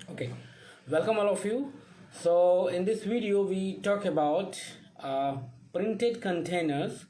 Okay, welcome all of you. So in this video we talk about printed containers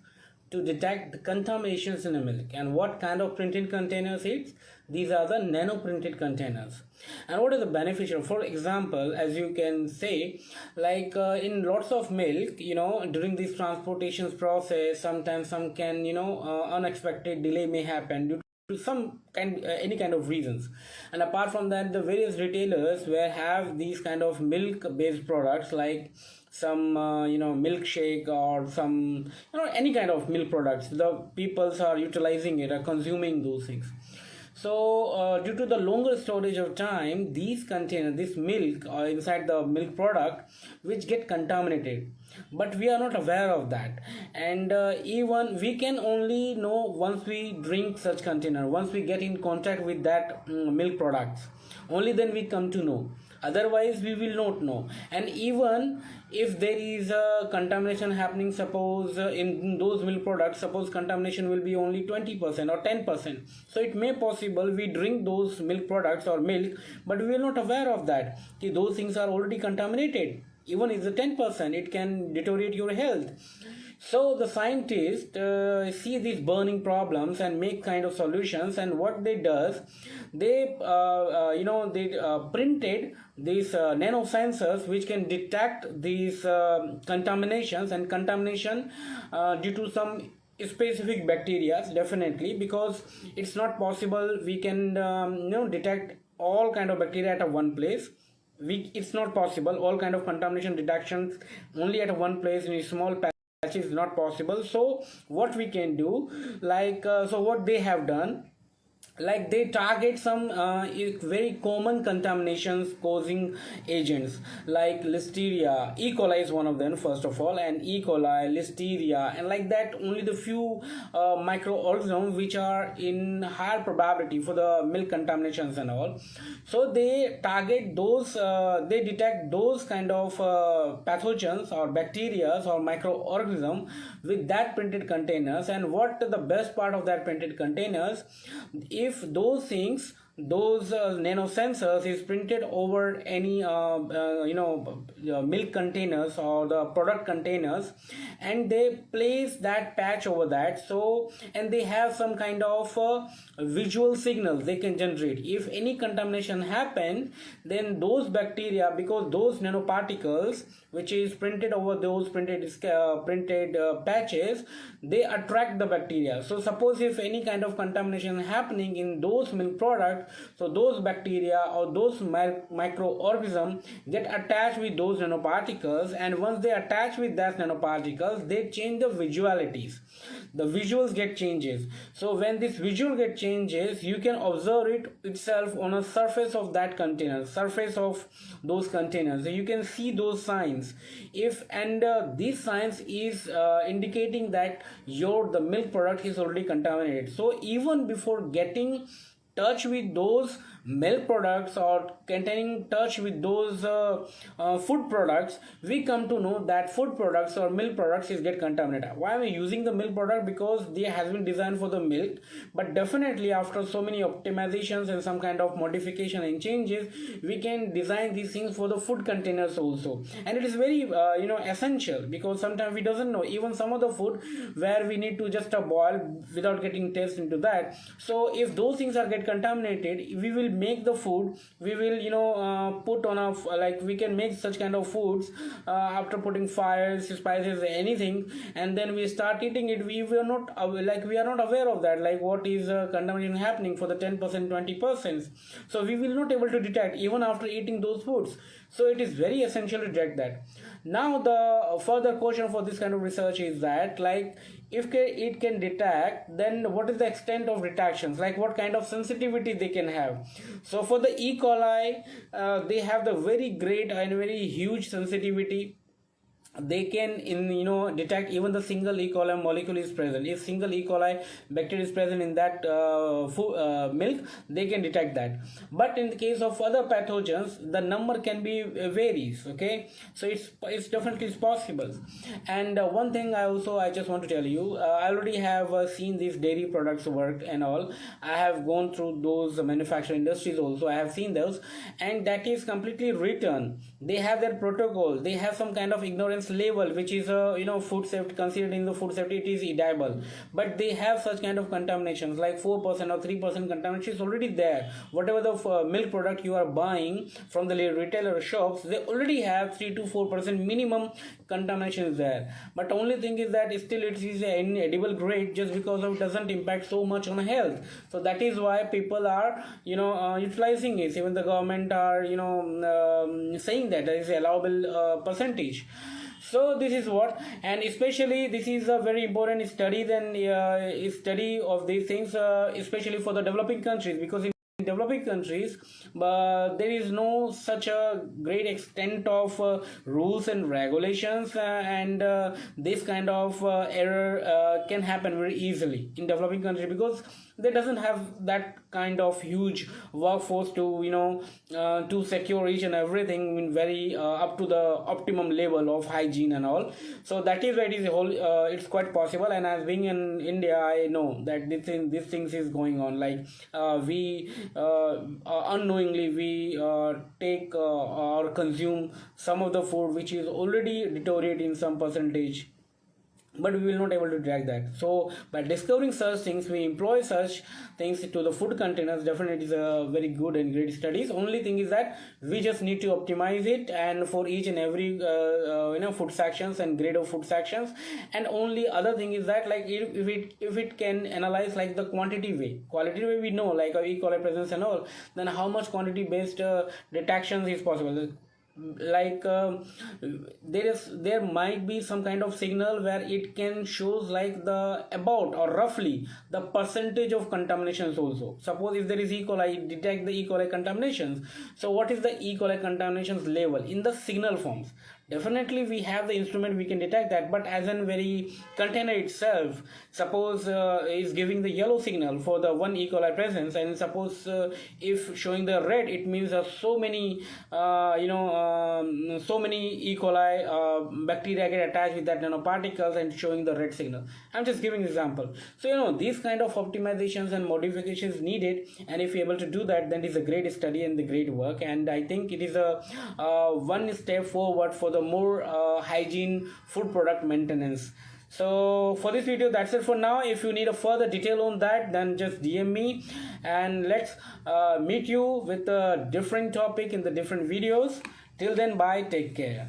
to detect the contaminations in the milk. And what kind of printed containers it's? These are the nano printed containers. And what is the beneficial? For example, as you can say, like in lots of milk, during this transportations process, sometimes some can, unexpected delay may happen due to some kind any kind of reasons. And apart from that, the various retailers where have these kind of milk based products, like some milkshake or some any kind of milk products, the peoples are utilizing it, are consuming those things. So due to the longer storage of time, these containers, this milk inside the milk product, which get contaminated, but we are not aware of that. And even we can only know once we drink such container, once we get in contact with that milk products, only then we come to know, otherwise we will not know. And even if there is a contamination happening, suppose in those milk products, suppose contamination will be only 20% or 10%, so it may possible we drink those milk products or milk, but we are not aware of that. Those things are already contaminated. Even if the 10%, it can deteriorate your health. So the scientists see these burning problems and make kind of solutions. And what they does, they printed these nano sensors which can detect these contaminations and contamination due to some specific bacteria, definitely, because it's not possible we can detect all kind of bacteria at a one place. It's not possible. All kind of contamination detections only at one place in a small patch is not possible. So what we can do, like so what they have done, like they target some very common contaminations causing agents, like listeria, e coli is one of them, first of all, and e coli, listeria, and like that, only the few microorganisms which are in higher probability for the milk contaminations and all. So they target those, they detect those kind of pathogens or bacteria or microorganisms with that printed containers. And what the best part of that printed containers, if those things, those nano sensors is printed over any milk containers or the product containers, and they place that patch over that, so and they have some kind of visual signals they can generate. If any contamination happen, then those bacteria, because those nanoparticles which is printed over those printed patches, they attract the bacteria. So suppose if any kind of contamination happening in those milk products, so those bacteria or those microorganisms get attached with those nanoparticles, and once they attach with that nanoparticles, they change the visualities, the visuals get changes. So when this visual get changes, you can observe it itself on a surface of that container, surface of those containers. So you can see those signs. If and this signs is indicating that the milk product is already contaminated. So even before getting touch with those milk products or containing touch with those food products, we come to know that food products or milk products is get contaminated. Why am I using the milk product? Because they has been designed for the milk, but definitely after so many optimizations and some kind of modification and changes, we can design these things for the food containers also. And it is very essential, because sometimes we doesn't know even some of the food where we need to just boil without getting taste into that. So if those things are get contaminated, we will make the food, we will put on a, like we can make such kind of foods after putting fires, spices, anything, and then we start eating it. We were not we are not aware of that, like what is contamination happening for the 10%, 20%. So we will not able to detect even after eating those foods. So it is very essential to detect that. Now the further question for this kind of research is that, like, if it can detect, then what is the extent of detections, like what kind of sensitivity they can have. So for the E. coli, they have the very great and very huge sensitivity. they can detect even the single E. coli molecule is present. If single E. coli bacteria is present in that milk, they can detect that. But in the case of other pathogens, the number can be varies. Okay, so it's definitely is possible. And one thing I just want to tell you, I already have seen these dairy products work and all. I have gone through those manufacturing industries also. I have seen those, and that is completely written. They have their protocol. They have some kind of ignorance level, which is food safety, considered in the food safety it is edible, but they have such kind of contaminations like 4% or 3% contamination is already there. Whatever the milk product you are buying from the retailer shops, they already have 3 to 4% minimum contamination is there. But only thing is that still it is an edible grade, just because of it doesn't impact so much on health. So that is why people are utilizing it. Even the government are saying that there is allowable percentage. So this is what, and especially this is a very important study than study of these things, especially for the developing countries, because in developing countries there is no such a great extent of rules and regulations, and this kind of error can happen very easily in developing countries, because they doesn't have that kind of huge workforce to to secure each and everything in very up to the optimum level of hygiene and all. So that is why it is whole it's quite possible. And as being in India, I know that this things is going on, like we unknowingly we take or consume some of the food which is already deteriorate in some percentage, but we will not able to track that. So by discovering such things, we employ such things to the food containers. Definitely is a very good and great studies. Only thing is that we just need to optimize it, and for each and every food sections and grade of food sections. And only other thing is that, like, if it can analyze like the quantity way, quality way, we know like E. coli presence and all, then how much quantity based detections is possible. Like there might be some kind of signal where it can shows like the about or roughly the percentage of contaminations also. Suppose if there is E. coli, it detect the E. coli contaminations. So what is the E. coli contaminations level in the signal forms? Definitely we have the instrument, we can detect that, but as in very container itself, suppose is giving the yellow signal for the one E. coli presence, and suppose if showing the red, it means so many so many E. coli bacteria get attached with that nanoparticles and showing the red signal. I'm just giving example. So these kind of optimizations and modifications needed, and if you're able to do that, then it is a great study and the great work. And I think it is a one step forward for the more hygiene food product maintenance. So for this video, that's it for now. If you need a further detail on that, then just DM me, and let's meet you with a different topic in the different videos. Till then, bye, take care.